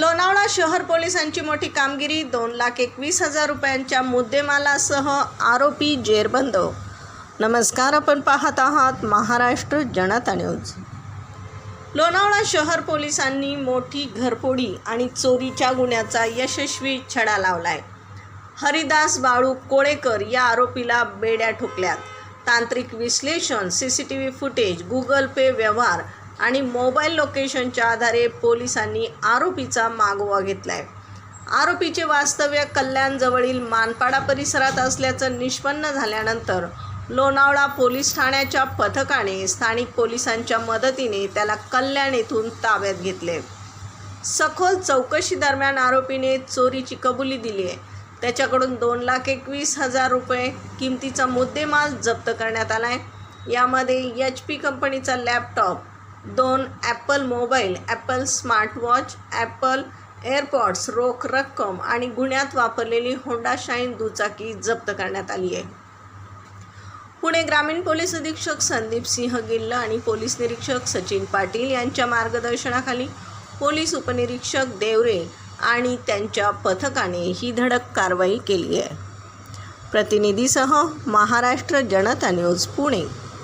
लोणावळा शहर पोलिसांची मोठी कामगिरी. 2,21,000 रुपयांच्या मुद्देमालासह आरोपी जेरबंद. नमस्कार, आपण पाहत आहात महाराष्ट्र जनता न्यूज. लोणावळा शहर पोलिसांनी मोठी घरफोडी आणि चोरीच्या गुन्ह्याचा यशस्वी छडा लावलाय. हरिदास बाळू कोळेकर या आरोपीला बेड्या ठोकल्यात. तांत्रिक विश्लेषण, CCTV फुटेज, गुगल पे व्यवहार आणि मोबाईल लोकेशनच्या आधारे पोलिसांनी आरोपीचा मागोवा घेतलाय. आरोपीचे वास्तव्य कल्याणजवळील मानपाडा परिसरात असल्याचं निष्पन्न झाल्यानंतर लोणावळा पोलीस ठाण्याच्या पथकाने स्थानिक पोलिसांच्या मदतीने त्याला कल्याण येथून ताब्यात घेतले. सखोल चौकशी दरम्यान आरोपीने चोरीची कबुली दिली आहे. त्याच्याकडून 2,21,000 रुपये किमतीचा मुद्देमाल जप्त करण्यात आला आहे. यामध्ये HP कंपनीचा laptop, 2 Apple mobile, Apple smartwatch, Apple AirPods, रोख रक्कम आणि गुन्ह्यात वापरलेली होंडा शाईन दुचाकी जप्त करण्यात आली आहे. पुणे ग्रामीण पोलीस अधीक्षक संदीप सिंह गिल्ल आणि पोलीस निरीक्षक सचिन पाटील यांच्या मार्गदर्शनाखाली पोलीस उपनिरीक्षक देवरे आणि त्यांच्या पथकाने ही धडक कारवाई केली आहे. प्रतिनिधीसह महाराष्ट्र जनता न्यूज, पुणे.